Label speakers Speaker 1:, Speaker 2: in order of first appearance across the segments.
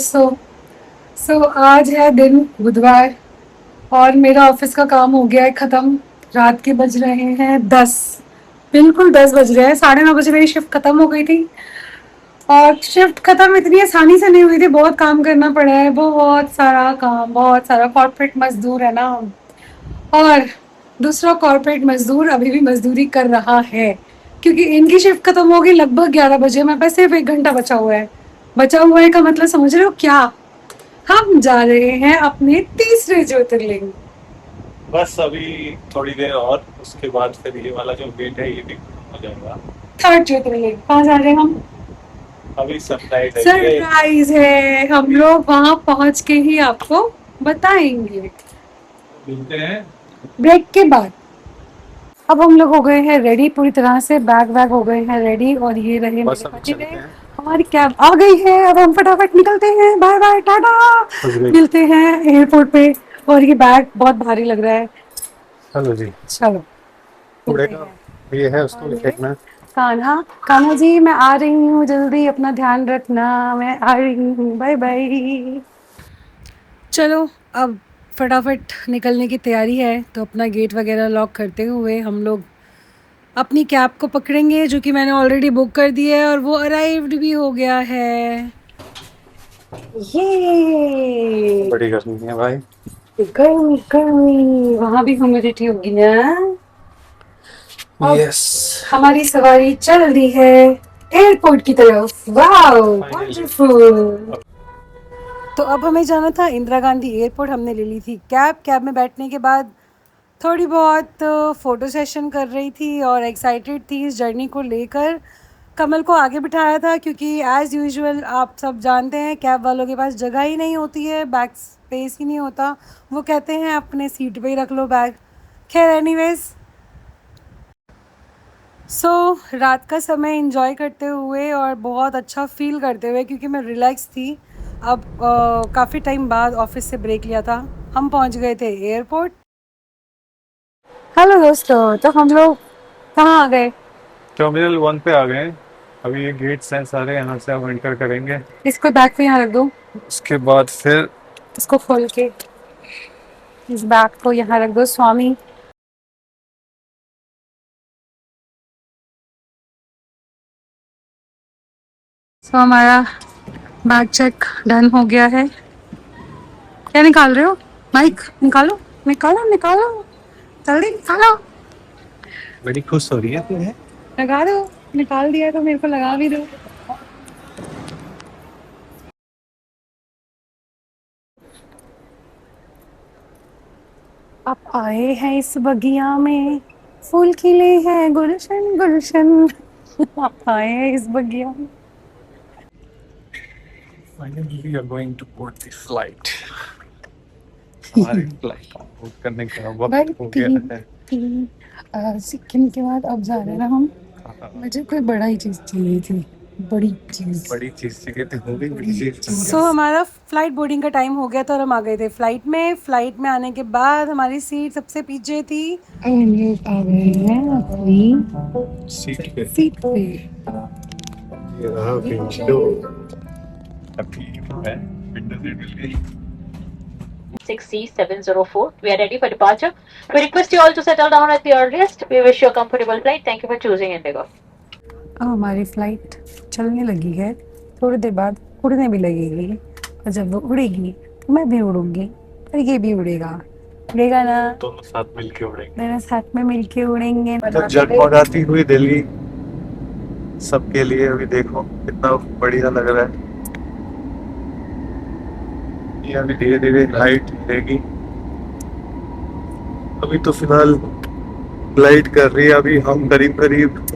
Speaker 1: सो आज है दिन बुधवार और मेरा ऑफिस का काम हो गया है ख़त्म। रात के बज रहे हैं 10, बिल्कुल 10 बज रहे हैं। 9:30 बजे मेरी शिफ्ट ख़त्म हो गई थी और शिफ्ट ख़त्म इतनी आसानी से नहीं हुई थी। बहुत काम करना पड़ा है, बहुत सारा काम, बहुत सारा। कॉर्पोरेट मजदूर है ना हम। और दूसरा कॉर्पोरेट मजदूर अभी भी मजदूरी कर रहा है क्योंकि इनकी शिफ्ट ख़त्म होगी लगभग 11 बजे। मेरे पास सिर्फ 1 घंटा बचा हुआ है। बचा हुआ है का मतलब समझ रहे हो क्या? हम जा रहे हैं अपने तीसरे ज्योतिर्लिंग।
Speaker 2: बस अभी थोड़ी देर और उसके बाद फिर ये वाला जो गेट है ये भी खत्म हो जाएगा।
Speaker 1: थर्ड ज्योतिर्लिंग कहाँ जा रहे हैं हम?
Speaker 2: अभी सनलाइट है ये।
Speaker 1: सरप्राइज है, हम लोग वहां पहुंच के ही आपको बताएंगे
Speaker 2: मिलते हैं।
Speaker 1: ब्रेक के बाद। अब हम लोग हो गए हैं रेडी पूरी तरह से, बैग वैग हो गए हैं रेडी और ये रहे
Speaker 2: बस
Speaker 1: मेरे
Speaker 2: अभी
Speaker 1: पति
Speaker 2: चलते
Speaker 1: देव।
Speaker 2: हैं।
Speaker 1: हमारी कैब आ गई है, अब हम फटाफट निकलते हैं। Bye bye, tata. मिलते हैं एयरपोर्ट पे। और ये बैग बहुत भारी लग रहा है।
Speaker 2: चलो जी।
Speaker 1: चलो
Speaker 2: कूड़े
Speaker 1: मिलते
Speaker 2: का
Speaker 1: हैं।
Speaker 2: ये है, उसको
Speaker 1: और
Speaker 2: भी
Speaker 1: ये
Speaker 2: फेंकना है।
Speaker 1: कान्हा, कान्हा जी मैं आ रही हूँ जल्दी, अपना ध्यान रखना, मैं आ रही हूँ, बाय बाय। चलो अब फटाफट निकलने की तैयारी है तो अपना गेट वगैरह लॉक करते हुए हम लोग अपनी कैब को पकड़ेंगे जो कि मैंने ऑलरेडी बुक कर दी है और वो अराइव्ड भी हो गया है। ये
Speaker 2: बड़ी गर्मी है भाई।
Speaker 1: गर्मी गर्मी, वहां भी ह्यूमिडिटी होगी ना। अब
Speaker 2: यस।
Speaker 1: हमारी सवारी चल रही है एयरपोर्ट की तरफ। Wow wonderful. तो अब हमें जाना था इंदिरा गांधी एयरपोर्ट। हमने ले ली थी कैब में बैठने के बाद थोड़ी बहुत फ़ोटो सेशन कर रही थी और एक्साइटेड थी इस जर्नी को लेकर। कमल को आगे बिठाया था क्योंकि एज़ यूजुअल आप सब जानते हैं कैब वालों के पास जगह ही नहीं होती है, बैक स्पेस ही नहीं होता। वो कहते हैं अपने सीट पे ही रख लो बैग। खैर एनीवेज, रात का समय एंजॉय करते हुए और बहुत अच्छा फील करते हुए, क्योंकि मैं रिलैक्स थी। अब काफ़ी टाइम बाद ऑफिस से ब्रेक लिया था, हम पहुंच गए थे एयरपोर्ट। हेलो दोस्तों, तो हम लोग कहाँ आ गए?
Speaker 2: टर्मिनल 1 पे आ गए हैं। अभी ये गेट्स हैं सारे, यहाँ से हम एंटर करेंगे।
Speaker 1: इसको बैग पे यहाँ रख दो।
Speaker 2: उसके बाद फिर
Speaker 1: इसको खोल के इस बैग को यहाँ रख दो स्वामी। हमारा बैग चेक डन हो गया है। क्या निकाल रहे हो? माइक निकालो, निकालो निकालो, जल्दी निकालो।
Speaker 2: बड़ी खुश हो रही है तुम्हें।
Speaker 1: लगा दो। निकाल दिया तो मेरे को लगा भी दो। आप आए हैं इस बगिया में, फूल खिले हैं गुलशन गुलशन। आप आए हैं इस बगिया में।
Speaker 2: Finally, we are going to board the flight. हमारी फ्लाइट बुक करने का
Speaker 1: भाई
Speaker 2: वक्त हो गया है।
Speaker 1: सिक्किम के बाद अब जा रहे हैं ना हम। मुझे कोई बड़ा ही चीज चाहिए थी, बड़ी चीज।
Speaker 2: बड़ी चीज चाहिए थी, हो गई बड़ी चीज।
Speaker 1: हमारा फ्लाइट बोर्डिंग का टाइम हो गया था और हम आ गए थे फ्लाइट में आने के बाद हमारी सीट सबसे पीछे थी। हम लोग आ गए हैं अपनी सीट पे।
Speaker 2: ये रहा विंडो। अभी है विंडो सीट मिल गई।
Speaker 3: 6C704. We are ready for departure. We request you all to settle down at the earliest. We wish you a comfortable flight. Thank you for choosing Indigo.
Speaker 1: अब हमारी flight चलने लगी है, थोड़ी देर बाद उड़ने भी लगेगी और जब वो उड़ेगी तो मैं भी उड़ूंगी और ये भी उड़ेगा। उड़ेगा ना?
Speaker 2: दोनों साथ मिलके उड़ेंगे।
Speaker 1: दोनों साथ में मिलके उड़ेंगे।
Speaker 2: तो जगमगाती हुई दिल्ली सबके लिए अभी देखो कितना बढ़िया लग रहा है। ये अभी धीरे धीरे हाइट लेगी। अभी तो फिलहाल ग्लाइड कर रही है। अभी हम करीब करीब,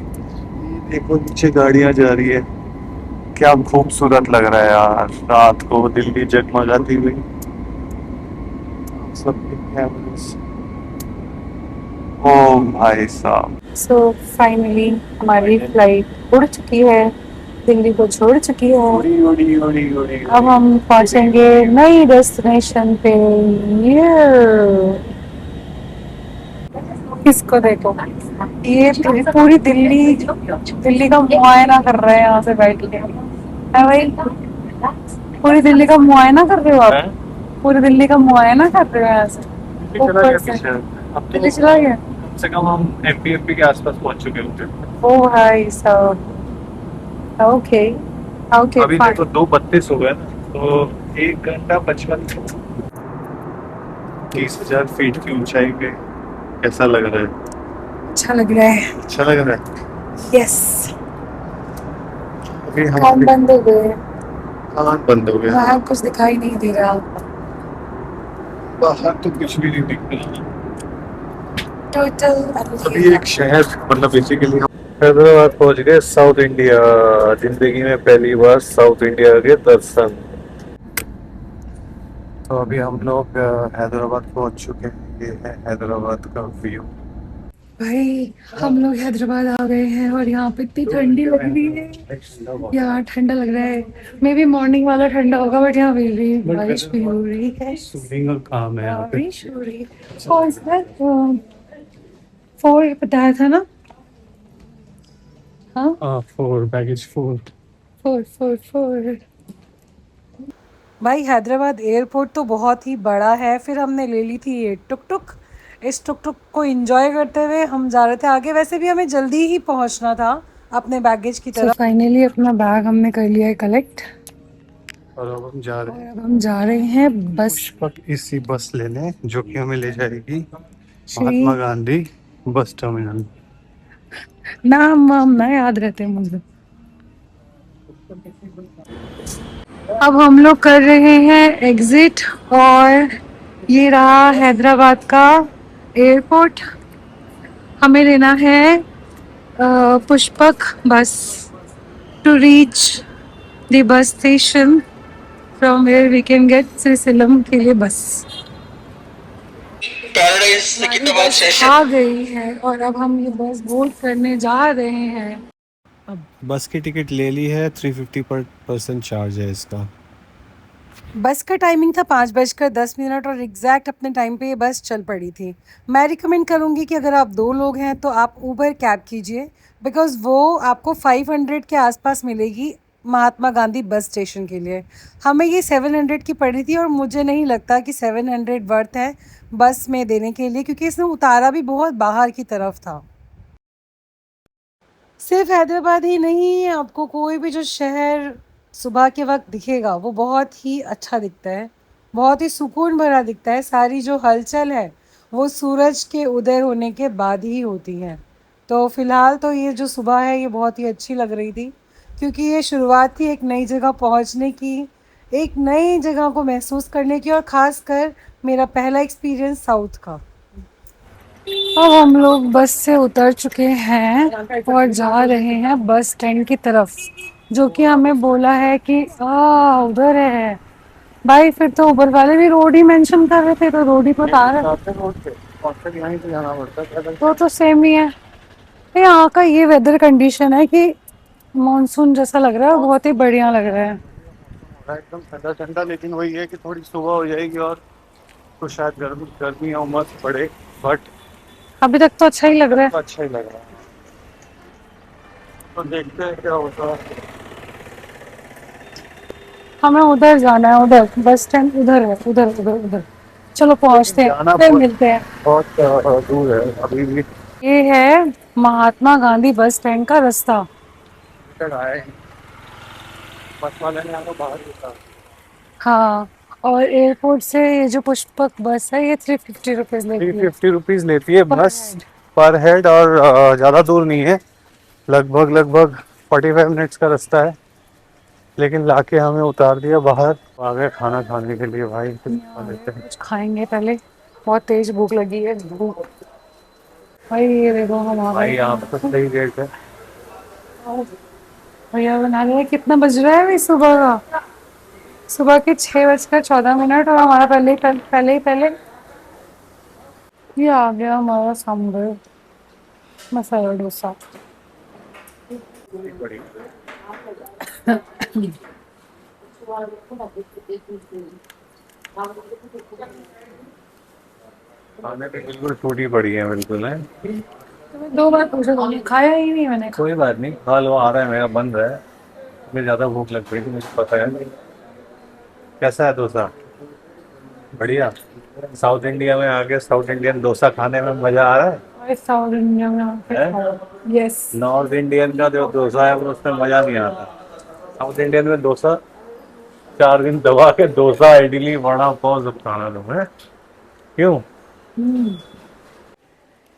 Speaker 2: देखो नीचे गाड़ियां जा रही है। क्या खूबसूरत लग रहा है यार, रात को दिल्ली जगमगाती हुई। सबके कैमरास। ओ भाई साहब।
Speaker 1: फाइनली हमारी फ्लाइट उड़ चुकी है, दिल्ली को छोड़ चुकी है।
Speaker 2: उड़ी उड़ी उड़ी उड़ी।
Speaker 1: अब हम पहुंचेंगे नई डेस्टिनेशन पे। इसको देखो, ये पूरी दिल्ली का मुआयना कर रहे हैं यहाँ से बैठ के। है भाई, पूरी दिल्ली का मुआयना कर रहे हो आप?
Speaker 2: हैं?
Speaker 1: पूरी दिल्ली का मुआयना कर रहे हो यहाँ से?
Speaker 2: दिल्ली चला
Speaker 1: ऊपर
Speaker 2: गया
Speaker 1: से
Speaker 2: पीछे। अब
Speaker 1: दिल्ली
Speaker 2: तो
Speaker 1: चला गया?
Speaker 2: कम से कम हम एमपी के आसपास पहुंच चुके होंगे।
Speaker 1: ओ भाई साहब, ओके ओके
Speaker 2: अभी
Speaker 1: फाइन।
Speaker 2: देखो 2:32 हो गए ना, तो 1 घंटा 55 30,000 फीट की ऊंचाई पे कैसा लग रहा है?
Speaker 1: अच्छा लग रहा है।
Speaker 2: अच्छा लग रहा है।
Speaker 1: यस।
Speaker 2: अभी
Speaker 1: कान
Speaker 2: हम
Speaker 1: बंद हो गए,
Speaker 2: कान बंद हो गया।
Speaker 1: बाहर कुछ दिखाई नहीं दे रहा।
Speaker 2: बाहर तो कुछ भी नहीं दिख रहा।
Speaker 1: टोटल
Speaker 2: अभी एक शहर, मतलब बेसिकली हम हैदराबाद पहुंच गए, साउथ इंडिया। जिंदगी में पहली बार साउथ इंडिया के दर्शन। तो अभी हम लोग हैदराबाद पहुंच चुके हैं। ये है हैदराबाद का व्यू।
Speaker 1: भाई हम लोग हैदराबाद आ गए हैं और यहाँ पे इतनी ठंडी लग रही है यार, ठंडा लग रहा है। मे बी मॉर्निंग वाला ठंडा होगा बट यहाँ भी बारिश भी हो रही है।
Speaker 2: सूदिंग और काम है यहाँ पे।
Speaker 1: बारिश हो रही है। और इसमें 4 बताया था ना? हाँ
Speaker 2: 4 बैगेज 4।
Speaker 1: 4 भाई हैदराबाद एयरपोर्ट तो बहुत ही बड़ा है। फिर हमने ले ली थी ये टुक टुक। इस टुक टुक को एंजॉय करते हुए हम जा रहे थे आगे। वैसे भी हमें जल्दी ही पहुंचना था अपने बैगेज की तरफ। फाइनली अपना बैग हमने कर लिया है कलेक्ट
Speaker 2: और अब हम जा रहे
Speaker 1: और
Speaker 2: हैं
Speaker 1: अब हम जा रहे हैं बस।
Speaker 2: पुष्पक इसी बस लेने, जो कि हमें ले जाएगी
Speaker 1: श्री
Speaker 2: महात्मा गांधी बस टर्मिनल।
Speaker 1: नाम वाम ना याद रहते मुझे। अब हम लोग कर रहे हैं एग्जिट और ये रहा हैदराबाद का एयरपोर्ट। हमें लेना है Pushpak bus to reach the bus station from where we can get सिलम के लिए बस। आ गई है और अब हम ये बस बोर्ड करने जा रहे हैं।
Speaker 2: अब बस की टिकट ले ली है, 350 पर पर्सन चार्ज है इसका।
Speaker 1: बस का टाइमिंग था 5:10 और एग्जैक्ट अपने टाइम पे ये बस चल पड़ी थी। मैं रिकमेंड करूँगी कि अगर आप 2 लोग हैं तो आप उबर कैब कीजिए, बिकॉज़ वो आपको 500 के आसपास मिलेगी महात्मा गांधी बस स्टेशन के लिए। हमें ये 700 की पड़ी थी और मुझे नहीं लगता कि 700 वर्थ है बस में देने के लिए, क्योंकि इसने उतारा भी बहुत बाहर की तरफ था। सिर्फ हैदराबाद ही नहीं, आपको कोई भी जो शहर सुबह के वक्त दिखेगा वो बहुत ही अच्छा दिखता है, बहुत ही सुकून भरा दिखता है। सारी जो हलचल है वो सूरज के उदय होने के बाद ही होती है। तो फ़िलहाल तो ये जो सुबह है ये बहुत ही अच्छी लग रही थी, क्योंकि ये शुरुआत थी एक नई जगह पहुंचने की, एक नई जगह को महसूस करने की, और ख़ासकर मेरा पहला एक्सपीरियंस साउथ का। अब हम लोग बस से उतर चुके हैं और जा रहे हैं बस स्टैंड की तरफ, जो कि हमें बोला है कि उधर है। भाई फिर तो ऊपर वाले भी रोड ही मेंशन कर रहे थे, तो रोड ही बता रहे तो सेम ही है। यहाँ का ये वेदर कंडीशन है कि मॉनसून जैसा लग रहा है, बहुत ही बढ़िया लग रहा है।
Speaker 2: एकदम ठंडा ठंडा, लेकिन वही है कि थोड़ी सुबह हो जाएगी और तो शायद गर्मी गर्मी या उमस पड़े, बट
Speaker 1: अभी तक तो अच्छा ही लग रहा है।
Speaker 2: तो अच्छा ही लग रहा है। तो देखते हैं क्या होता है।
Speaker 1: हमें उधर जाना है, उधर बस स्टैंड उधर है, उधर उधर उधर। चलो पहुंचते हैं,
Speaker 2: जाना
Speaker 1: फिर मिलते हैं।
Speaker 2: बहुत दूर है अभी भी।
Speaker 1: ये है महात्मा गांधी बस स्टैंड का रास्ता।
Speaker 2: तक आए बस वाले ने हमें बाहर निकाला।
Speaker 1: हाँ, और एयरपोर्ट से ये जो पुष्पक बस है ये 350 रुपीज लेती है
Speaker 2: 350 रुपीज लेती है
Speaker 1: पर
Speaker 2: बस
Speaker 1: हेड।
Speaker 2: पर हेड, और ज़्यादा दूर नहीं है, लगभग 45 मिनट्स का रास्ता है। लेकिन लाके हमें उतार दिया बाहर। आ गए खाना खाने के लिए भाई, कुछ खा लेते हैं।
Speaker 1: कुछ खाएंगे पहले, बहुत तेज भूख लगी है। भूख भाई, ये देखो हम आ
Speaker 2: भाई
Speaker 1: गए
Speaker 2: यहाँ पर सही रेट है।
Speaker 1: भैया बना रहे हैं। कितना बज रहा है भाई सुबह का? सुबह के 6:14 और हमारा पहले ये आ गया हमारा सांभर मसाला डोसा।
Speaker 2: खाने पे बिल्कुल टूटी पड़ी है, बिल्कुल है।
Speaker 1: तुम्हें 2 बार पूछा, तुमने खाया ही नहीं। मैंने
Speaker 2: कोई बात नहीं, खा लो, आ रहा है मेरा बन रहा है। मुझे ज़्यादा भूख लग रही थी, मुझे पता है। कैसा है डोसा? बढ़िया। साउथ इंडिया में आके साउथ इंडियन डोसा खाने में मजा आ रहा है।
Speaker 1: और साउथ इंडिया में आके
Speaker 2: हैं?
Speaker 1: खाओ। यस।
Speaker 2: नॉर्थ इंडियन का जो डोसा है वो उसमें मजा नहीं आता। साउथ इंडियन में डोसा 4 दिन दबा के डोसा इडली वड़ा पाव सब खाना तुम्हें। क्यों?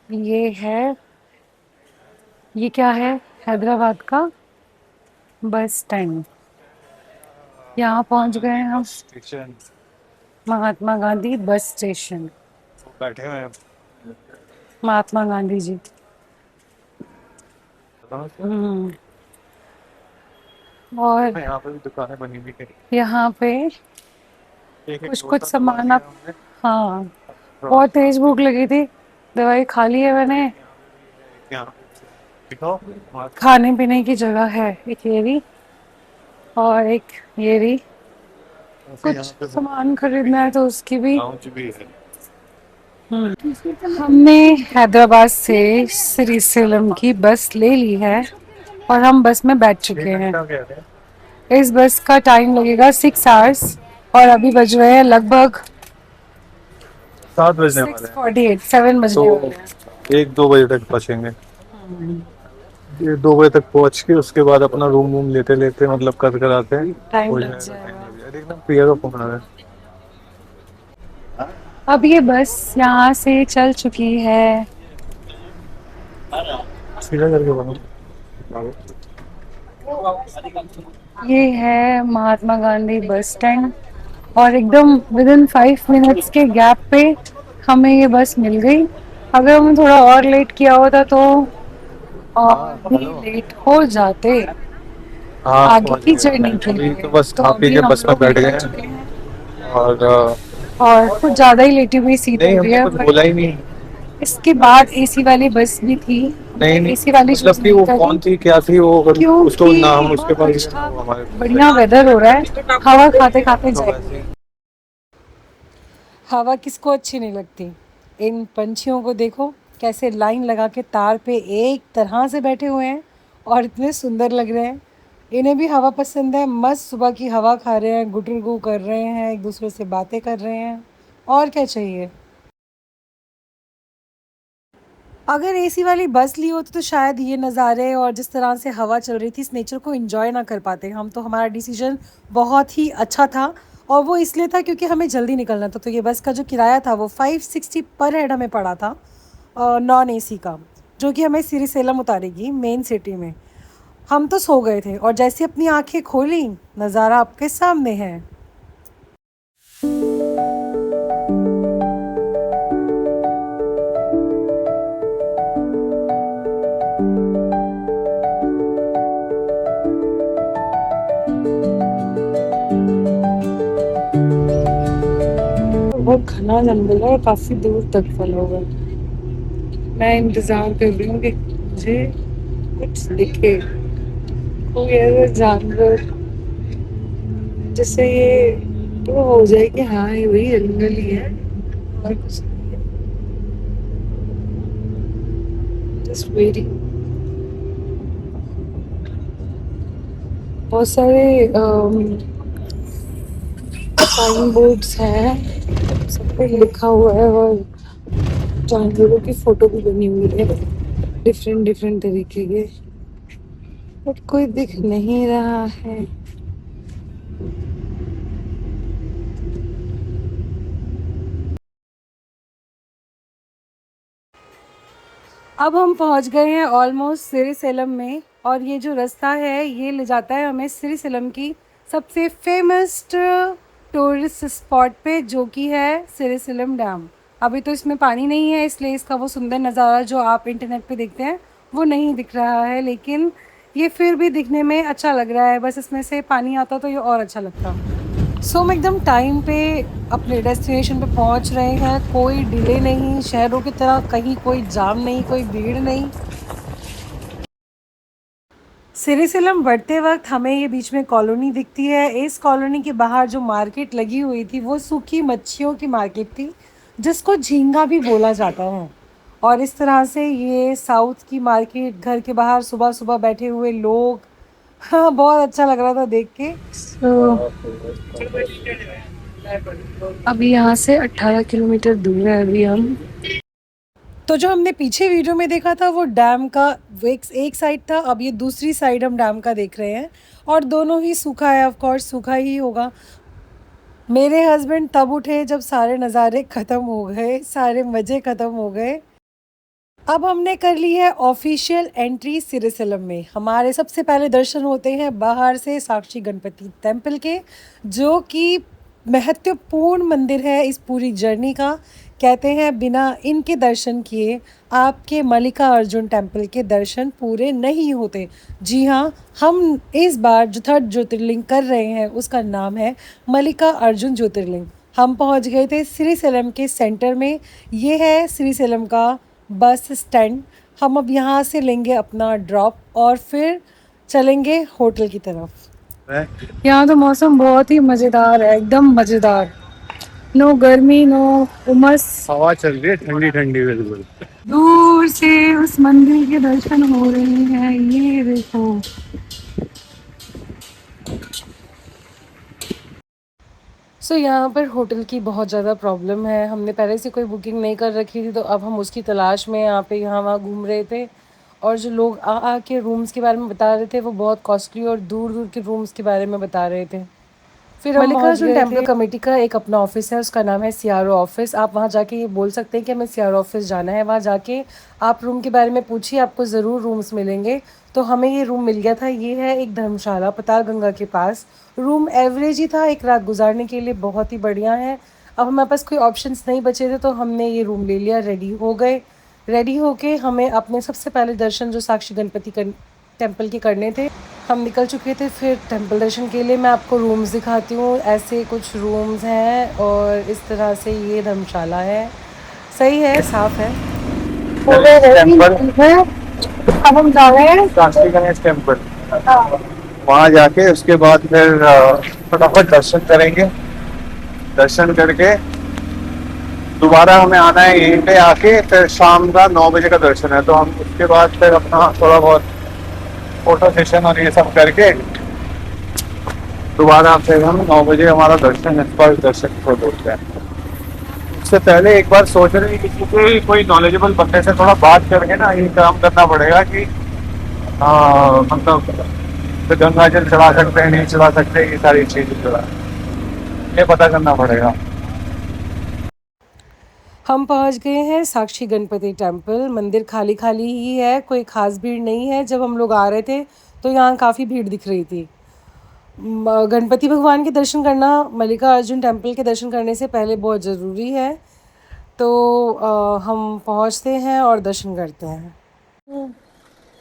Speaker 1: ये है, ये क्या है? हैदराबाद का बस स्टैंड। यहाँ पहुँच गए हम।
Speaker 2: Station.
Speaker 1: Mahatma Gandhi bus station.
Speaker 2: बैठे हुए हैं।
Speaker 1: महात्मा गांधी जी। हम्म। और
Speaker 2: यहाँ पे भी दुकानें बनी हुई है।
Speaker 1: यहाँ पे
Speaker 2: एक एक
Speaker 1: कुछ कुछ
Speaker 2: डोसा दबा
Speaker 1: सामान
Speaker 2: दिया
Speaker 1: आप।
Speaker 2: हमने।
Speaker 1: हाँ, बहुत तेज भूख लगी थी। दवाई खा ली है मैंने।
Speaker 2: यहाँ दिखाओ।
Speaker 1: खाने पीने की जगह है, एक ये भी और एक ये भी। कुछ
Speaker 2: यहाँ पे
Speaker 1: सामान खरीदना है तो उसकी भी।
Speaker 2: लाउंज भी है।
Speaker 1: हमने हैदराबाद से श्रीशैलम की बस ले ली है और हम बस में बैठ चुके
Speaker 2: 6
Speaker 1: हैं।
Speaker 2: घंटा क्या है?
Speaker 1: इस बस का टाइम लगेगा 6 आवर्स और अभी बज रहे हैं लगभग
Speaker 2: 7 बजने वाले हैं।
Speaker 1: 6:48, 7 बजने
Speaker 2: तो
Speaker 1: वाले हैं।
Speaker 2: 1-2 बजे तक पहुंचेंगे। 1-2 बजे तक पहुंच के उसके बाद अपना रूम वूम लेते लेते मतलब कर कर आते हैं।
Speaker 1: टाइम
Speaker 2: हो
Speaker 1: लग
Speaker 2: जाएगा
Speaker 1: जाएगा।
Speaker 2: 3 बजे। अरे एकदम प्रिया का फोन आ रहा है।
Speaker 1: अब ये बस यहाँ से चल चुकी है।
Speaker 2: सीधा करके बनो।
Speaker 1: ये है महात्मा गांधी बस स्टैंड और एकदम विद इन 5 मिनट्स के गैप पे हमें ये बस मिल गई। अगर हमने थोड़ा और लेट किया होता तो और भी लेट हो जाते
Speaker 2: हाँ
Speaker 1: आगे
Speaker 2: पहुंच
Speaker 1: की
Speaker 2: गए।
Speaker 1: जर्नी के
Speaker 2: अभी
Speaker 1: लिए।
Speaker 2: तो बस
Speaker 1: तो
Speaker 2: खा पी
Speaker 1: अभी
Speaker 2: के
Speaker 1: हम
Speaker 2: बस में
Speaker 1: लोग
Speaker 2: बैठ गए
Speaker 1: निकल चुके
Speaker 2: हैं।
Speaker 1: हैं
Speaker 2: और
Speaker 1: और कुछ ज़्यादा ही लेटी हुई सीट
Speaker 2: नहीं
Speaker 1: हो रही
Speaker 2: हमने
Speaker 1: है,
Speaker 2: कुछ
Speaker 1: बट
Speaker 2: बोला ही नहीं।
Speaker 1: इसके बाद एसी वाली बस भी थी।
Speaker 2: नहीं नहीं
Speaker 1: एसी वाली
Speaker 2: मतलब
Speaker 1: चूज
Speaker 2: कि
Speaker 1: नहीं
Speaker 2: वो कौन
Speaker 1: करी
Speaker 2: थी क्या थी वो अगर उसको
Speaker 1: क्योंकि
Speaker 2: नाम उसके
Speaker 1: बहुत
Speaker 2: पास
Speaker 1: अच्छा
Speaker 2: वो हमारे
Speaker 1: बढ़िया वेदर हो रहा है। हवा खाते खाते
Speaker 2: तो
Speaker 1: जाएंगे।
Speaker 2: वैसे
Speaker 1: हवा किसको अच्छी नहीं लगती। इन पंछियों को देखो कैसे लाइन लगा के तार पे एक तरह से बैठे हुए हैं और इतने सुंदर लग रहे हैं। इन्हें भी हवा पसंद है, मस्त सुबह की हवा खा रहे हैं, गुटरगू कर रहे हैं, एक दूसरे से बातें कर रहे हैं। और क्या चाहिए। अगर एसी वाली बस ली होती तो शायद ये नज़ारे और जिस तरह से हवा चल रही थी इस नेचर को एंजॉय ना कर पाते हम। तो हमारा डिसीजन बहुत ही अच्छा था और वो इसलिए था क्योंकि हमें जल्दी निकलना था। तो ये बस का जो किराया था वो 560 पर हेड हमें पड़ा था, नॉन एसी का, जो कि हमें सिरिसेलम उतारेगी मेन सिटी में। हम तो सो गए थे और जैसे अपनी आंखें खोली नज़ारा आपके सामने है। बहुत घना जंगल है और काफी दूर तक फैला हुआ है। मैं इंतजार कर रही हूँ कि मुझे कुछ दिखे, कोई ऐसा जानवर जिससे ये तो हो जाए कि हाँ ये वही जंगल ही है और कुछ नहीं है। Just waiting. बहुत सारे साइन बोर्ड्स हैं, सब पे लिखा हुआ है और जानवरों की फोटो भी बनी हुई है डिफरेंट डिफरेंट तरीके के, बट कोई दिख नहीं रहा है। अब हम पहुंच गए हैं ऑलमोस्ट सिरिसेलम में और ये जो रास्ता है ये ले जाता है हमें सिरिसेलम की सबसे फेमस टूरिस्ट स्पॉट पे, जो कि है सिरिसेलम डैम। अभी तो इसमें पानी नहीं है इसलिए इसका वो सुंदर नज़ारा जो आप इंटरनेट पे देखते हैं वो नहीं दिख रहा है, लेकिन ये फिर भी दिखने में अच्छा लग रहा है। बस इसमें से पानी आता तो ये और अच्छा लगता। सो हम एकदम टाइम पे अपने डेस्टिनेशन पे पहुंच रहे हैं, कोई डिले नहीं, शहरों की तरह कहीं कोई जाम नहीं, कोई भीड़ नहीं। सिरिसिलम बढ़ते वक्त हमें ये बीच में कॉलोनी दिखती है। इस कॉलोनी के बाहर जो मार्केट लगी हुई थी वो सूखी मच्छियों की मार्केट थी जिसको झींगा भी बोला जाता है। और इस तरह से ये साउथ की मार्केट, घर के बाहर सुबह सुबह बैठे हुए लोग, हाँ बहुत अच्छा लग रहा था देख के। तो अभी यहाँ से 18 किलोमीटर दूर है अभी हम। तो जो हमने पीछे वीडियो में देखा था वो डैम का, वो एक साइड था, अब ये दूसरी साइड हम डैम का देख रहे हैं। और दोनों ही सूखा है, ऑफ कोर्स सूखा ही होगा। मेरे हस्बैंड तब उठे जब सारे नज़ारे ख़त्म हो गए, सारे मज़े ख़त्म हो गए। अब हमने कर ली है ऑफिशियल एंट्री सिरिसिलम में। हमारे सबसे पहले दर्शन होते हैं बाहर से साक्षी गणपति टेम्पल के, जो कि महत्वपूर्ण मंदिर है इस पूरी जर्नी का। कहते हैं बिना इनके दर्शन किए आपके मल्लिका अर्जुन टेम्पल के दर्शन पूरे नहीं होते। जी हाँ, हम इस बार जो थर्ड ज्योतिर्लिंग कर रहे हैं उसका नाम है मल्लिका अर्जुन ज्योतिर्लिंग। हम पहुंच गए थे श्रीशैलम के सेंटर में। ये है श्रीशैलम का बस स्टैंड। हम अब यहाँ से लेंगे अपना ड्रॉप और फिर चलेंगे होटल की तरफ। यहाँ तो मौसम बहुत ही मज़ेदार है, एकदम मज़ेदार। नो गर्मी, नो उमस।
Speaker 2: हवा चल रही है ठंडी ठंडी बिल्कुल।
Speaker 1: दूर से उस मंदिर के दर्शन हो रहे हैं, ये देखो। यहाँ पर होटल की बहुत ज़्यादा प्रॉब्लम है। हमने पहले से कोई बुकिंग नहीं कर रखी थी, तो अब हम उसकी तलाश में यहाँ पे यहाँ वहाँ घूम रहे थे। और जो लोग आ के रूम्स के बारे में बता रहे थे वो बहुत कॉस्टली और दूर दूर के रूम्स के बारे में बता रहे थे। फिर मल्लिकार्जुन टेम्पल कमेटी का एक अपना ऑफिस है, उसका नाम है सीआरओ ऑफिस। आप वहाँ जाके ये बोल सकते हैं कि हमें सीआरओ ऑफिस जाना है। वहाँ जाके आप रूम के बारे में पूछिए, आपको ज़रूर रूम्स मिलेंगे। तो हमें ये रूम मिल गया था। ये है एक धर्मशाला पतालगंगा के पास। रूम एवरेज ही था, एक रात गुजारने के लिए बहुत ही बढ़िया है। अब हमारे पास कोई ऑप्शंस नहीं बचे थे तो हमने ये रूम ले लिया। रेडी हो गए। रेडी होके हमें अपने सबसे पहले दर्शन जो साक्षी गणपति टेम्पल के करने थे, हम निकल चुके थे फिर टेम्पल दर्शन के लिए। मैं आपको रूम्स दिखाती हूँ। ऐसे कुछ रूम्स हैं और इस तरह से ये धर्मशाला है। सही है, साफ है। अब हम जा रहे हैं
Speaker 2: काशी गणेश टेम्पल। वहाँ जाके उसके बाद फिर फटाफट दर्शन करेंगे। दर्शन करके दोबारा हमें आना है यहीं पे आके। फिर शाम का 9 बजे का दर्शन है, तो हम उसके बाद फिर अपना थोड़ा बहुत फोटो सेशन और ये सब करके दोबारा फिर हम 9 बजे हमारा दर्शन स्पर्श दर्शन को बोलते हैं। उससे पहले एक बार सोच रहे हैं किसी को कोई नॉलेजेबल बंदे से थोड़ा बात करके ना ये काम करना पड़ेगा कि मतलब तो गंगा जल चढ़ा सकते हैं नहीं चढ़ा सकते, ये सारी चीजें जो है ये पता करना पड़ेगा।
Speaker 1: हम पहुंच गए हैं साक्षी गणपति टेम्पल। मंदिर खाली खाली ही है, कोई खास भीड़ नहीं है। जब हम लोग आ रहे थे तो यहाँ काफ़ी भीड़ दिख रही थी। गणपति भगवान के दर्शन करना मल्लिका अर्जुन टेम्पल के दर्शन करने से पहले बहुत ज़रूरी है। तो हम पहुँचते हैं और दर्शन करते हैं।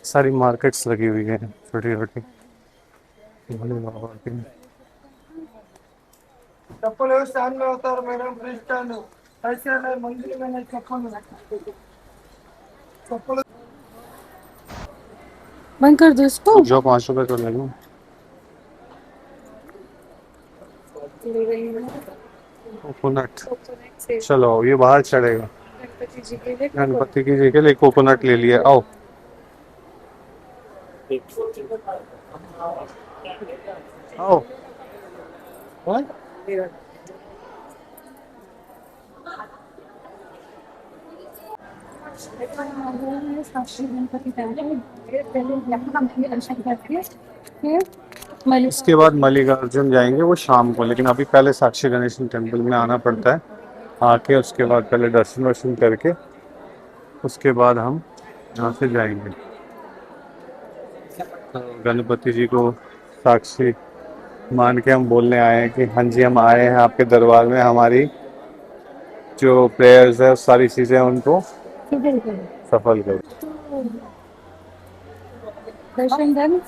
Speaker 2: सारी मार्केट्स लगी हुई है छोटी छोटी।
Speaker 4: चप्पल स्टैंड में होता है मैडम, फ्री स्टैंड ऐसे नहीं, मंदिर में नहीं चप्पल
Speaker 1: बंद कर दो इसको।
Speaker 2: जो 5 रुपए तो ले लो। कोकोनट, चलो ये बाहर चढ़ेगा। गणपति जी के लिए कोकोनट ले लिए। आओ आओ। इसके बाद मल्लिकार्जुन जाएंगे वो शाम को, लेकिन अभी पहले साक्षी गणेश टेम्पल में आना पड़ता है। आके उसके बाद पहले दर्शन वर्शन करके उसके बाद हम यहाँ से जाएंगे। तो गणपति जी को साक्षी मान के हम बोलने आए हैं कि हाँ जी हम आए हैं आपके दरबार में, हमारी जो प्रेयर्स है सारी चीज़ें उनको सफल करो।
Speaker 1: दर्शन डन।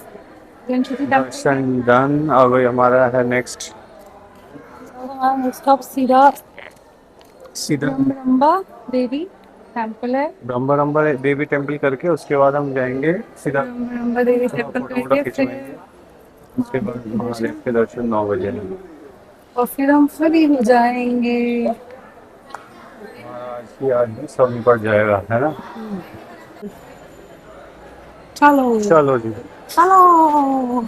Speaker 2: दर्शन डन। अब हमारा है नेक्स्ट
Speaker 1: स्टॉप सीधा
Speaker 2: सीधा
Speaker 1: ब्रह्मरंबा देवी टेम्पल है।
Speaker 2: ब्रह्मरंबा देवी टेम्पल करके उसके बाद हम जाएंगे सीधा
Speaker 1: ब्रह्मरंबा देवी टेम्पल
Speaker 2: फोटो
Speaker 1: करके फिर
Speaker 2: खिंचवाएंगे। उसके बाद महादेव के दर्शन 9 बजे हैं।
Speaker 1: और फिर हम फ्री हो जाएंगे।
Speaker 2: आज की आज भी सब निपट जाएगा, है ना।
Speaker 1: चलो
Speaker 2: चलो जी।
Speaker 1: चलो।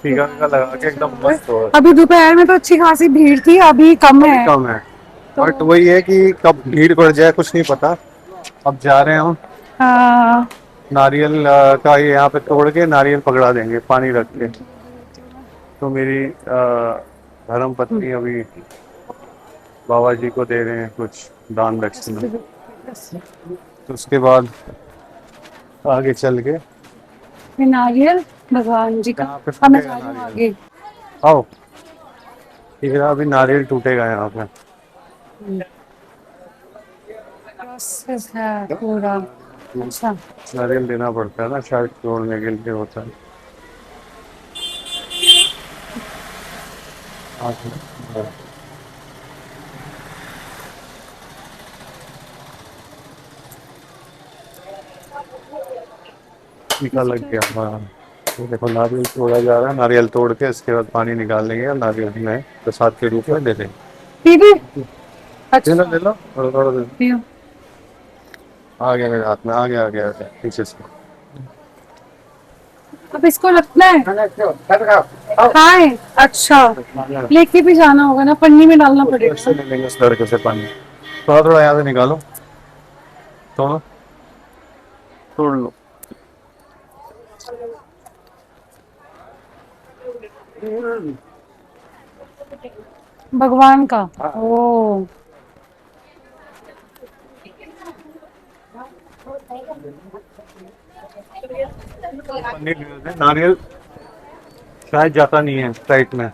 Speaker 2: टीका वीका लगा के एकदम मस्त हो।
Speaker 1: अभी दोपहर में तो अच्छी खासी भीड़ थी, अभी कम
Speaker 2: अभी
Speaker 1: है।
Speaker 2: कम है,
Speaker 1: तो
Speaker 2: बट वही है कि कब भीड़ बढ़ जाए कुछ नहीं पता। अब जा रहे हैं हम,
Speaker 1: हाँ,
Speaker 2: नारियल का ये यहाँ पे तोड़ के नारियल पकड़ा देंगे पानी रख के। तो मेरी धर्म पत्नी अभी बाबा जी को दे रहे हैं कुछ दान दक्षिणा। तो उसके बाद आगे चल के
Speaker 1: ये नारियल भगवान जी का।
Speaker 2: यहाँ पे
Speaker 1: अब मैं
Speaker 2: फूटेगा
Speaker 1: जा रही हूँ
Speaker 2: नारियल।
Speaker 1: आगे।
Speaker 2: आओ, ठीक है, अभी नारियल टूटेगा यहाँ पे।
Speaker 1: प्रोसेस है पूरा। अच्छा,
Speaker 2: नारियल देना पड़ता है ना, शायद तोड़ने के लिए होता है। हाँ, टीका लग गया। हाँ, तो देखो नारियल तोड़ा जा रहा है, नारियल तोड़ के इसके बाद पानी निकाल लेंगे और नारियल में प्रसाद के रूप में दे देंगे।
Speaker 1: दीदी।
Speaker 2: ले
Speaker 1: अच्छा,
Speaker 2: लो ले लो, थोड़ा थोड़ा दे दो।
Speaker 1: पियो।
Speaker 2: आ गया मेरे हाथ में, आ गया आ गया आ गया, पीछे से।
Speaker 1: अब इसको रखना है। हाँ है। अच्छा, लेके भी जाना होगा ना, पन्नी में डालना पड़ेगा
Speaker 2: ऐसे
Speaker 1: ना।
Speaker 2: ले लेंगे उस लड़के से पानी। थोड़ा थोड़ा यहाँ से निकालो, तोड़ो, तोड़ लो।
Speaker 1: भगवान का। ओ,
Speaker 2: पनीर दे देते हैं, नारियल शायद जाता नहीं है साइड में।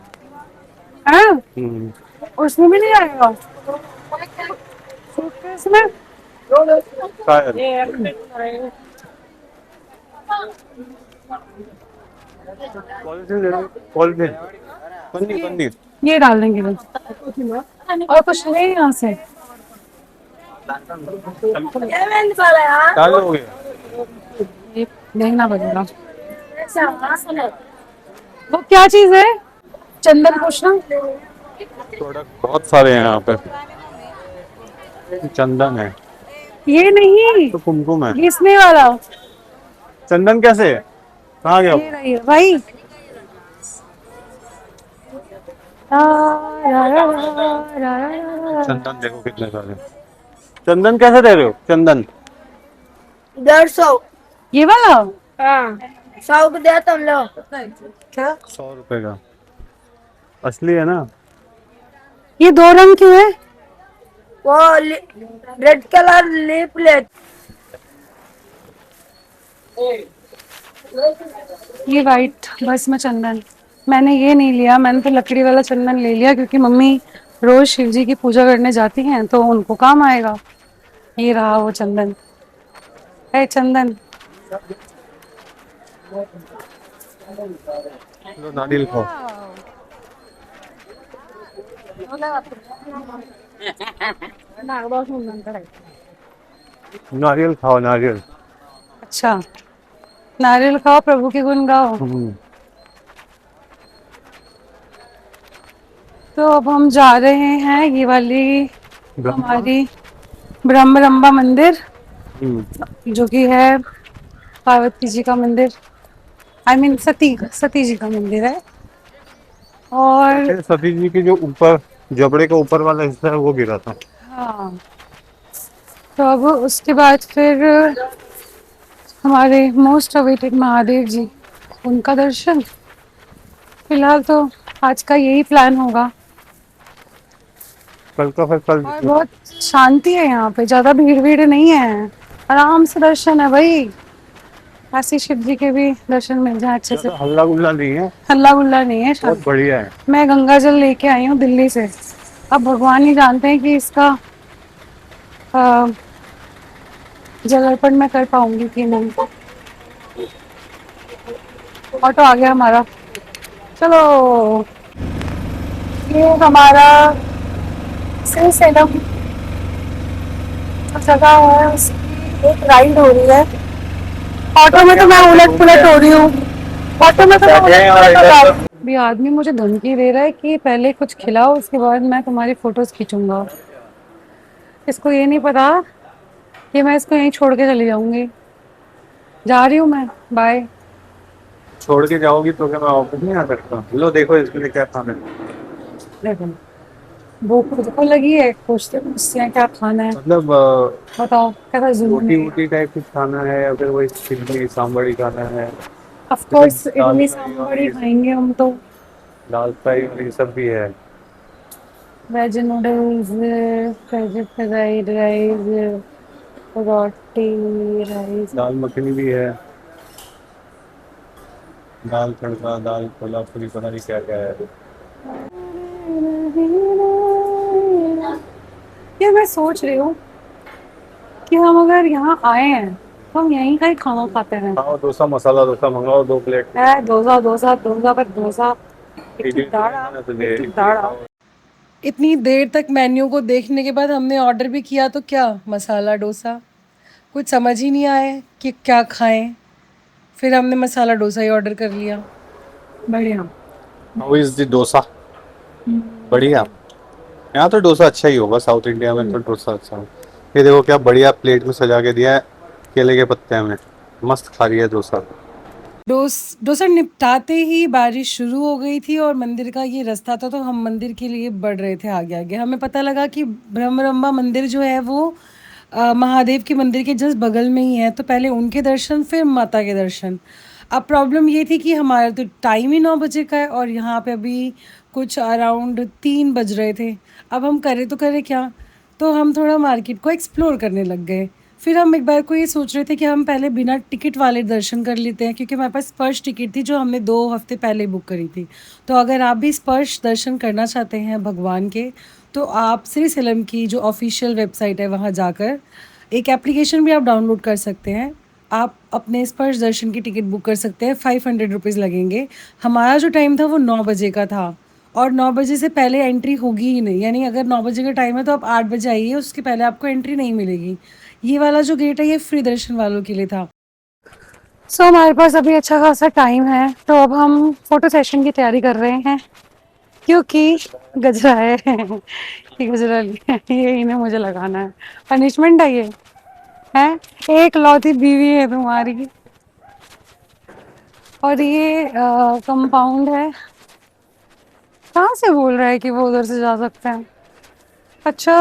Speaker 1: है
Speaker 2: हम्म,
Speaker 1: उसमें भी नहीं आएगा सूटकेस में।
Speaker 2: शायद। पॉलिथीन दे दो, पॉलिथीन, पन्नी पन्नी।
Speaker 1: ये डाल देंगे बस। और कुछ नहीं यहाँ से।
Speaker 2: डाल लोगे?
Speaker 1: ये देखना पड़ेगा। वो क्या चीज है? चंदन पूछना।
Speaker 2: प्रोडक्ट बहुत सारे हैं यहाँ पे। चंदन है,
Speaker 1: ये नहीं,
Speaker 2: तो कुमकुम है।
Speaker 1: घिसने वाला।
Speaker 2: चंदन कैसे है? कहाँ गया वो?
Speaker 1: ये रही है भाई। रा, रा, रा, रा, रा, रा, रा।
Speaker 2: चंदन देखो कितने सारे। चंदन कैसे दे रहे हो? चंदन
Speaker 4: 150।
Speaker 1: ये वाला।
Speaker 4: हाँ, 100 को दिया तुम लो।
Speaker 1: क्या?
Speaker 2: 100 रुपए का असली है ना?
Speaker 1: ये दो रंग क्यों है?
Speaker 4: वो रेड कलर लीफलेट।
Speaker 1: ये वाइट बस में चंदन। मैंने ये नहीं लिया, मैंने तो लकड़ी वाला चंदन ले लिया क्योंकि मम्मी रोज शिव जी की पूजा करने जाती हैं तो उनको काम आएगा। ये रहा वो चंदन। है चंदन।
Speaker 2: लो नारियल खाओ। नारियल खाओ नारियल।
Speaker 1: अच्छा, नारियल खाओ, प्रभु के गुण गाओ। तो अब हम जा रहे हैं ये वाली हमारी ब्रह्मरंबा मंदिर, जो कि है पार्वती जी का मंदिर। आई मीन सती जी का मंदिर है। और
Speaker 2: सती जी की जो ऊपर जबड़े का ऊपर वाला हिस्सा है वो गिरा था।
Speaker 1: हाँ, तो अब उसके बाद फिर हमारे मोस्ट अवेटेड महादेव जी, उनका दर्शन। फिलहाल तो आज का यही प्लान होगा।
Speaker 2: कल का फिर कल
Speaker 1: और बहुत शांति है यहाँ पे, ज्यादा भीड़ भीड़ नहीं है, आराम से दर्शन है भाई। ऐसे शिव जी के भी दर्शन मिल जाए अच्छे से।
Speaker 2: ज्यादा हल्ला गुल्ला नहीं है,
Speaker 1: हल्ला गुल्ला नहीं है,
Speaker 2: बहुत
Speaker 1: शांति।
Speaker 2: बढ़िया है।
Speaker 1: मैं गंगा जल लेके आई हूँ दिल्ली से। अब भगवान ही जानते हैं कि इसका अ, जल अर्पण मैं कर पाऊंगी कि नहीं। ऑटो आ गया हमारा, चलो। ये हमारा सिलसिलम जगह है, उसकी एक राइड हो रही है। ऑटो में तो मैं उलट पुलट हो रही हूँ। ऑटो में तो मैं उलट पुलट हो रही हूँ। अभी आदमी मुझे धमकी दे रहा है कि पहले कुछ खिलाओ उसके बाद मैं तुम्हारी फोटोज खींचूंगा। इसको ये नहीं पता कि मैं इसको यहीं छोड़ के चली जाऊंगी। जा रही हूँ मैं, बाय।
Speaker 2: छोड़ के जाओगी तो क्या मैं वापस नहीं आ सकता? लो देखो इसके लिए क्या खाना है।
Speaker 1: देखो, भूख खुद को लगी है, पूछते पूछते हैं क्या खाना है।
Speaker 2: मतलब
Speaker 1: बताओ कैसा जुनून
Speaker 2: रोटी
Speaker 1: है।
Speaker 2: वोटी टाइप कुछ खाना है या फिर वही इडली सांभर ही खाना है?
Speaker 1: ऑफ
Speaker 2: जैसे
Speaker 1: कोर्स
Speaker 2: दाल
Speaker 1: इडली
Speaker 2: फ्राई और
Speaker 1: सांभर ही
Speaker 2: ये
Speaker 1: खाएंगे हम तो।
Speaker 2: दाल फ्राई और ये सब भी है।
Speaker 1: Veg noodles, veg fried rice, रोटी, राइस।
Speaker 2: दाल मखनी भी है, दाल तड़का, दाल कोल्हापुरी, पता नहीं क्या क्या है।
Speaker 1: ये मैं सोच रही हूँ कि हम अगर यहाँ आए हैं तो हम यहीं का ही खाना खाते हैं।
Speaker 2: खाओ डोसा, मसाला डोसा मंगाओ 2 प्लेट।
Speaker 1: है डोसा डोसा डोसा पर डोसा।
Speaker 2: इडली तो नहीं
Speaker 1: दाड़ा
Speaker 2: खाना तुझे, इडली
Speaker 1: दाड़ा।
Speaker 2: खाओ।
Speaker 1: इतनी देर तक मेन्यू को देखने के बाद हमने ऑर्डर भी किया तो क्या मसाला डोसा। कुछ समझ ही नहीं आए कि क्या खाएं। फिर हमने मसाला डोसा ही ऑर्डर कर लिया। बढ़िया।
Speaker 2: How is the dosa? बढ़िया। यहाँ तो डोसा अच्छा ही होगा, साउथ इंडिया में तो डोसा अच्छा है। ये देखो क्या बढ़िया प्लेट में सजा के दिया है, केले के पत्ते में। मस्त खा रही है डोसा।
Speaker 1: डोसा निपटाते ही बारिश शुरू हो गई थी और मंदिर का ये रास्ता था तो हम मंदिर के लिए बढ़ रहे थे आगे आगे। हमें पता लगा कि ब्रह्मरंबा मंदिर जो है वो महादेव के मंदिर के जस्ट बगल में ही है, तो पहले उनके दर्शन फिर माता के दर्शन। अब प्रॉब्लम ये थी कि हमारा तो टाइम ही 9 बजे का है और यहाँ पे अभी कुछ अराउंड 3 बज रहे थे। अब हम करें तो करें क्या, तो हम थोड़ा मार्केट को एक्सप्लोर करने लग गए। फिर हम एक बार को ये सोच रहे थे कि हम पहले बिना टिकट वाले दर्शन कर लेते हैं, क्योंकि हमारे पास स्पर्श टिकट थी जो हमने 2 हफ्ते पहले बुक करी थी। तो अगर आप भी स्पर्श दर्शन करना चाहते हैं भगवान के, तो आप श्री सलम की जो ऑफिशियल वेबसाइट है वहाँ जाकर एक एप्लीकेशन भी आप डाउनलोड कर सकते हैं। आप अपने स्पर्श दर्शन की टिकट बुक कर सकते हैं। 500 रुपीज़ लगेंगे। हमारा जो टाइम था वो 9 बजे का था और 9 बजे से पहले एंट्री होगी ही नहीं। यानी अगर 9 बजे का टाइम है तो आप 8 बजे आइए, उसके पहले आपको एंट्री नहीं मिलेगी। ये वाला जो गेट है ये फ्री दर्शन वालों के लिए था। सो हमारे पास अभी अच्छा खासा टाइम है तो अब हम फोटो सेशन की तैयारी कर रहे हैं, क्योंकि गजरा है। ये गजरा लिया है, ये इन्हें मुझे लगाना है। पनिशमेंट है ये, है। एक लौती बीवी है तुम्हारी। और ये कंपाउंड है। कहाँ से बोल रहा है कि वो उधर से जा सकते हैं? अच्छा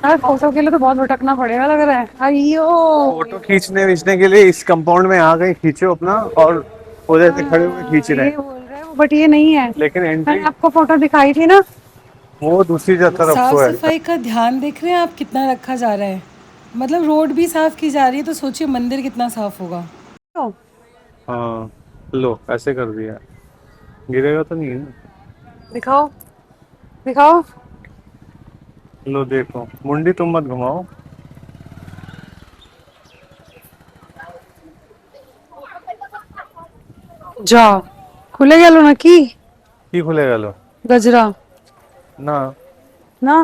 Speaker 1: यार, फोटो के लिए तो बहुत भटकना पड़ेगा लग रहा है। अयो
Speaker 2: फोटो खींचने के लिए इस कंपाउंड में आ गए, खींचो अपना, और उधर से खड़े होकर खींच रहे
Speaker 1: ये
Speaker 2: हैं।
Speaker 1: बोल रहे हैं वो, बट ये नहीं है।
Speaker 2: लेकिन एंट्री
Speaker 1: मैंने आपको फोटो दिखाई थी ना।
Speaker 2: वो दूसरी तरफ
Speaker 1: साफ
Speaker 2: को है।
Speaker 1: सफाई का ध्यान देख रहे हैं आप कितना रखा जा रहा है। मतलब रोड भी साफ की जा रही है तो सोचिए मंदिर कितना साफ होगा। तो
Speaker 2: हाँ लो ऐसे कर दिया, गिरेगा तो नहीं है ना?
Speaker 1: दिखाओ दिखाओ।
Speaker 2: लो देखो, मुंडी तुम मत घुमाओ।
Speaker 1: जा खुले गेलो ना की
Speaker 2: की खुलेगा? लो
Speaker 1: गजरा
Speaker 2: ना।
Speaker 1: ना।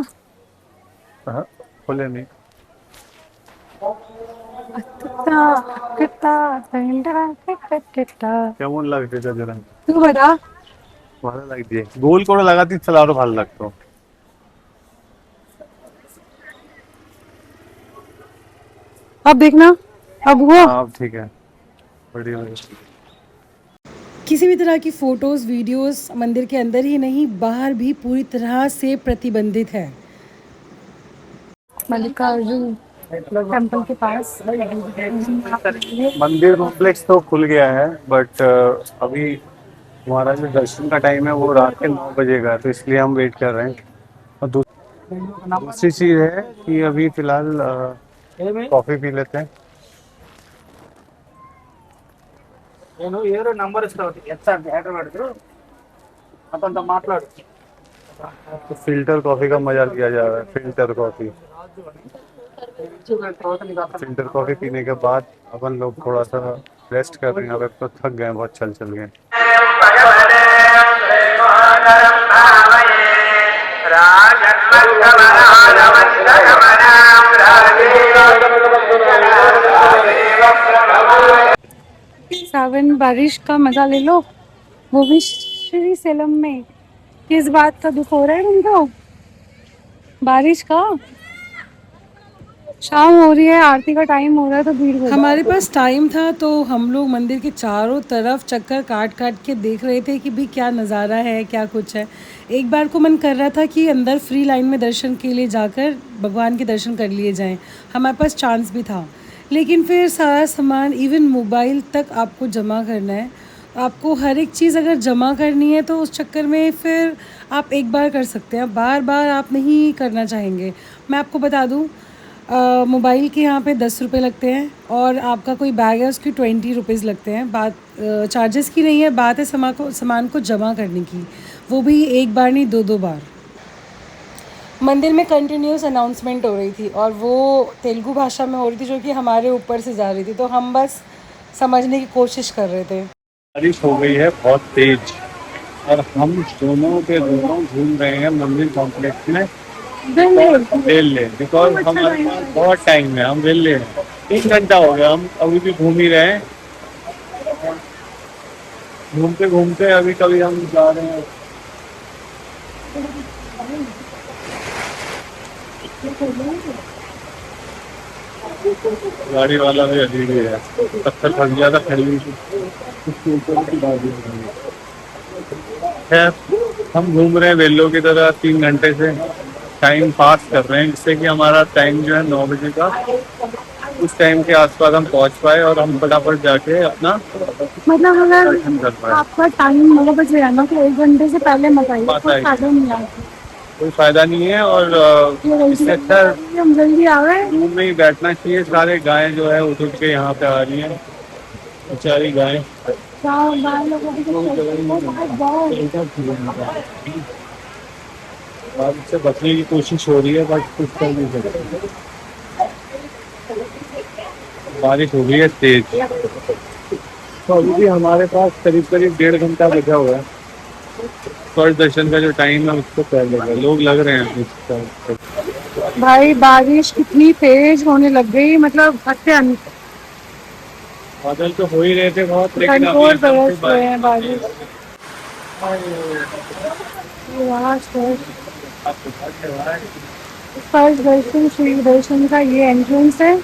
Speaker 2: हाँ, खुले नहीं। কেমন লাগছে গজরা?
Speaker 1: तू बता।
Speaker 2: ভালো লাগছে, গোল করে লাগাতে তাহলে আরো ভালো লাগতো।
Speaker 1: अब देखना, अब हुआ।
Speaker 2: हाँ अब ठीक है, बढ़िया लगा।
Speaker 1: किसी भी तरह की फोटोज वीडियोस मंदिर के अंदर ही नहीं बाहर भी पूरी तरह से प्रतिबंधित है। मल्लिकार्जुन टेम्पल के पास
Speaker 2: मंदिर कॉम्प्लेक्स तो खुल गया है, बट अभी हमारा जो दर्शन का टाइम है वो रात के 9 बजे का है, तो इसलिए हम वेट कर रहे हैं। और दूसरी चीज है कि अभी फिलहाल कॉफी पी लेते हैं।
Speaker 4: నేను ఏరో నంబర్ ఇస్తావు ఎట్లా ఆర్డర్ పెడతారు అతనితో మాట్లాడు
Speaker 2: तो फिल्टर कॉफी का मजा लिया जा रहा है। फिल्टर कॉफी, फिल्टर कॉफी पीने के बाद अपन लोग थोड़ा सा रेस्ट कर रहे हैं। अब तो थक गए हैं, बहुत चल चल गए।
Speaker 1: सावन बारिश का मजा ले लो, वो भी श्री सेलम में। किस बात का दुख हो रहा है तुमको? बारिश का। शाम हो रही है, आरती का टाइम हो रहा है तो भीड़ हो
Speaker 5: हमारे पास टाइम था तो हम लोग मंदिर के चारों तरफ चक्कर काट काट के देख रहे थे कि भी क्या नज़ारा है, क्या कुछ है। एक बार को मन कर रहा था कि अंदर फ्री लाइन में दर्शन के लिए जाकर भगवान के दर्शन कर लिए जाएं। हमारे पास चांस भी था, लेकिन फिर सारा सामान इवन मोबाइल तक आपको जमा करना है। आपको हर एक चीज़ अगर जमा करनी है तो उस चक्कर में फिर आप एक बार कर सकते हैं, बार बार आप नहीं करना चाहेंगे। मैं आपको बता दूँ, मोबाइल के यहाँ पे 10 रुपये लगते हैं और आपका कोई बैग है उसकी 20 रुपीज़ लगते हैं। बात चार्जेस की नहीं है, बात है सामान को जमा करने की, वो भी एक बार नहीं, दो दो बार। मंदिर में कंटिन्यूस अनाउंसमेंट हो रही थी और वो तेलुगु भाषा में हो रही थी जो कि हमारे ऊपर से जा रही थी, तो हम बस समझने की कोशिश कर रहे थे।
Speaker 2: बारिश हो गई है बहुत तेज और हम दोनों के दोनों घूम रहे हैं मंदिर कॉम्प्लेक्स में वेल्ले, बिकॉज हमारे पास बहुत टाइम है, हम वेल्ले हैं। 3 घंटा हो गया, हम अभी भी घूम ही रहे हैं। घूमते घूमते अभी कभी हम जा रहे हैं। गाड़ी वाला भी अभी भी है, पत्थर फंस गया था खैली उसके ऊपर की गाड़ी है। खैर, हम घूम रहे हैं वेल्लो की तरह 3 घंटे से टाइम पास कर रहे हैं, जिससे कि हमारा टाइम जो है 9 बजे का, उस टाइम के आसपास हम पहुंच पाए और हम फटाफट जाके अपना
Speaker 1: मतलब अगर
Speaker 2: दर्शन कर पाए।
Speaker 1: आपका टाइम 9 बजे है ना तो 1 घंटे से पहले मत आइए,
Speaker 2: मत
Speaker 1: कोई
Speaker 2: आइए।
Speaker 1: फायदा नहीं है।
Speaker 2: कोई फायदा नहीं है और इससे अच्छा
Speaker 1: हम जल्दी आ गए।
Speaker 2: रूम में ही बैठना चाहिए। सारे गायें जो है उठ उठ के यहाँ पे आ रही हैं, बेचारी गायें।
Speaker 1: बाहर लोगों की
Speaker 2: बारिश से बचने की कोशिश हो रही है बट कुछ कर नहीं सकते। बारिश हो गई है तेज, तो अभी भी हमारे पास करीब करीब 1.5 घंटा बचा हुआ है। फर्स्ट दर्शन का जो टाइम है उसको पहले का लोग लग रहे हैं।
Speaker 1: भाई बारिश कितनी तेज होने लग गई, मतलब अत्यंत
Speaker 2: बादल तो हो ही रहे थे बहुत, लेकिन अभी
Speaker 1: कंट्रोल
Speaker 2: एकदम से
Speaker 1: बरस रहे हैं बारिश। फर्स्ट दर्शन श्री दर्शन का ये एंट्रेंस है,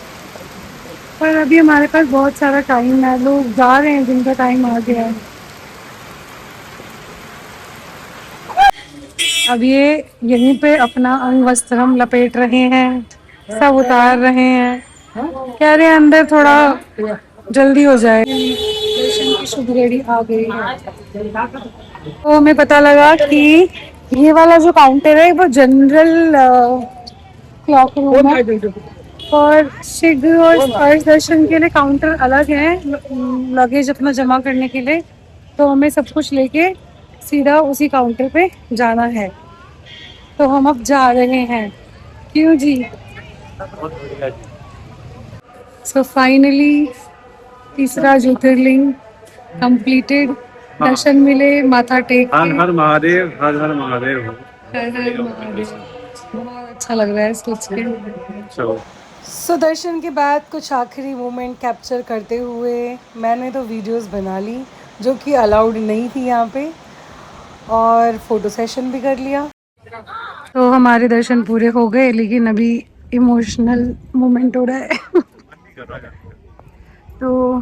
Speaker 1: पर अभी हमारे पास बहुत सारा टाइम है, लोग जा रहे हैं जिनका टाइम आ गया है। अब ये यहीं पे अपना अंग वस्त्रम लपेट रहे हैं, सब उतार रहे हैं, कह रहे हैं अंदर थोड़ा जल्दी हो जाए। दर्शन की शुभ घड़ी आ गई है, तो हमें पता लगा कि ये वाला जो काउंटर है वो जनरल क्लॉक रूम है और शीघ्र और स्पर्श दर्शन के लिए काउंटर अलग है, लगेज अपना जमा करने के लिए। तो हमें सब कुछ लेके सीधा उसी काउंटर पे जाना है, तो हम अब जा रहे हैं। क्यों जी? सो फाइनली तीसरा ज्योतिर्लिंग कंप्लीटेड, दर्शन मिले, माथा टेक के।
Speaker 2: हर हर महादेव, हर हर महादेव।
Speaker 1: हर हर महादेव। बहुत अच्छा लग रहा है सोच के।
Speaker 2: चलो
Speaker 5: सो दर्शन के बाद कुछ आखिरी मोमेंट कैप्चर करते हुए मैंने तो वीडियोस बना ली जो कि अलाउड नहीं थी यहाँ पे, और फोटो सेशन भी कर लिया।
Speaker 1: तो हमारे दर्शन पूरे हो गए, लेकिन अभी इमोशनल मोमेंट हो रहा है। तो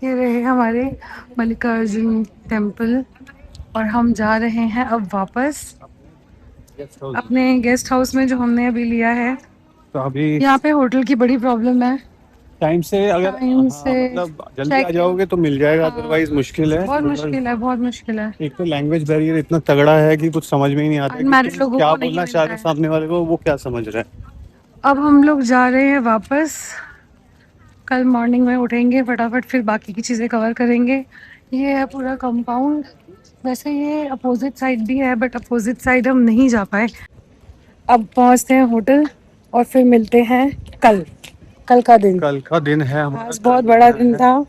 Speaker 1: ये रहे हमारे मल्लिकार्जुन टेम्पल और हम जा रहे हैं अब वापस अपने गेस्ट हाउस में जो हमने अभी लिया है।
Speaker 2: तो अभी
Speaker 1: यहाँ पे होटल की बड़ी प्रॉब्लम है,
Speaker 2: टाइम से अगर
Speaker 1: टाइम से
Speaker 2: मतलब जल्दी आ
Speaker 1: check-
Speaker 2: जाओगे तो मिल जाएगा, अदरवाइज मुश्किल है।
Speaker 1: बहुत मुश्किल है, बहुत मुश्किल है।
Speaker 2: एक तो लैंग्वेज बैरियर इतना तगड़ा है कि कुछ समझ में ही नहीं आता कि
Speaker 1: Unmarried
Speaker 2: तुम
Speaker 1: लोगों
Speaker 2: क्या
Speaker 1: को नहीं
Speaker 2: बोलना
Speaker 1: मिल
Speaker 2: चाह
Speaker 1: रहा
Speaker 2: रहे हो,
Speaker 1: है।
Speaker 2: सामने वाले को वो क्या समझ रहा है।
Speaker 1: अब हम लोग जा रहे हैं वापस, कल मॉर्निंग में उठेंगे फटाफट, फिर बाकी की चीज़ें कवर करेंगे। ये है पूरा कंपाउंड, वैसे ये अपोजिट साइड भी है बट अपोजिट साइड हम नहीं जा पाए। अब पहुंचते हैं होटल और फिर मिलते हैं कल। कल का दिन,
Speaker 2: कल का दिन है हमारा,
Speaker 1: आज बहुत बड़ा दिन था।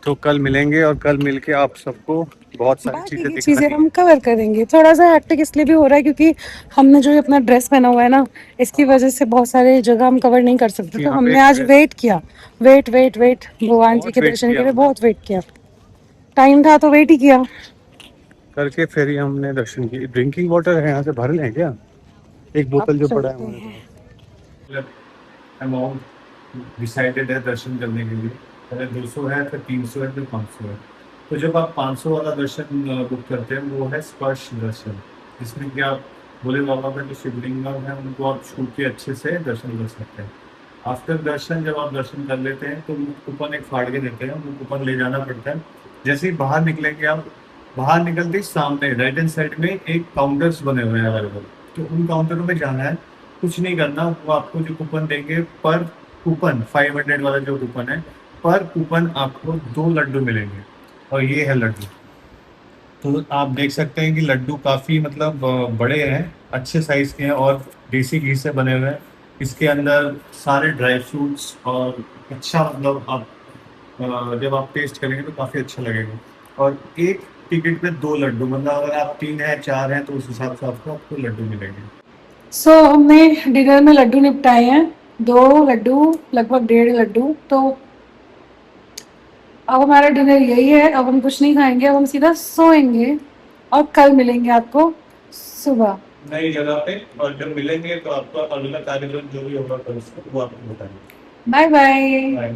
Speaker 2: तो कल मिलेंगे और कल मिलके आप सबको बहुत सारी
Speaker 1: बाकी
Speaker 2: चीजें
Speaker 1: की चीज़ें
Speaker 2: दिखानी
Speaker 1: हम कवर करेंगे। थोड़ा सा हैक्टिक इसलिए भी हो रहा है क्योंकि हमने जो ये अपना ड्रेस पहना हुआ है ना, इसकी वजह से बहुत सारे जगह हम कवर नहीं कर सकते। तो
Speaker 2: यहाँ
Speaker 1: हमने
Speaker 2: पे
Speaker 1: आज वेट किया, वेट वेट वेट भगवान जी
Speaker 2: बहुत
Speaker 1: के
Speaker 2: वेट
Speaker 1: दर्शन
Speaker 2: किया
Speaker 1: के लिए
Speaker 2: हमने।
Speaker 1: बहुत वेट किया, टाइम था तो वेट ही किया।
Speaker 2: करके फिर ही हमने दर्शन किए। ड्रिंकिंग वाटर है यहाँ से भर लें क्या, एक बोतल जो
Speaker 1: अब
Speaker 2: पड़ा है
Speaker 1: चलते
Speaker 2: हमारे
Speaker 1: हैं।
Speaker 2: पास। अमाउंट डिसाइडेड है दर्शन करने के लिए। पहले 200 है, फिर 300 है, फिर 500 है। तो जब आप 500 वाला दर्शन बुक करते हैं वो है स्पर्श दर्शन, जिसमें कि आप भोले बाबा का जो शिवलिंगम है उनको आप छू के अच्छे से दर्शन कर सकते हैं। आफ्टर दर्शन जब आप दर्शन कर लेते हैं तो वो कूपन एक फाड़ के देते हैं, वो कूपन ले जाना पड़ता है। जैसे ही बाहर निकलेंगे आप, बाहर निकलते ही सामने राइट हैंड साइड में एक काउंटर्स बने हुए हैं अलग अलग, तो उन काउंटरों में जाना है, कुछ नहीं करना। वो आपको जो कूपन देंगे पर कूपन 500 वाला जो कूपन है, पर कूपन आपको 2 लड्डू मिलेंगे, और ये है लड्डू। तो आप देख सकते हैं कि लड्डू काफ़ी मतलब बड़े हैं, अच्छे साइज़ के हैं और देसी घी से बने हुए हैं। इसके अंदर सारे ड्राई फ्रूट्स और अच्छा मतलब आप जब आप टेस्ट करेंगे तो काफ़ी अच्छा लगेगा। और एक टिकट पे 2 लड्डू, मतलब अगर आप 3 हैं 4 हैं तो उस हिसाब से आपको लड्डू मिलेंगे।
Speaker 1: सो हमने डिनर में लड्डू निपटाए हैं, 2 लड्डू, लगभग 1.5 लड्डू। तो अब हमारा डिनर यही है, अब हम कुछ नहीं खाएंगे, अब हम सीधा सोएंगे और कल मिलेंगे आपको सुबह।
Speaker 2: नई जगह पे, और जब मिलेंगे तो आपका अगला कार्यक्रम जो भी होगा कल से वो आपको बताएंगे।
Speaker 1: Bye bye.
Speaker 2: बाय।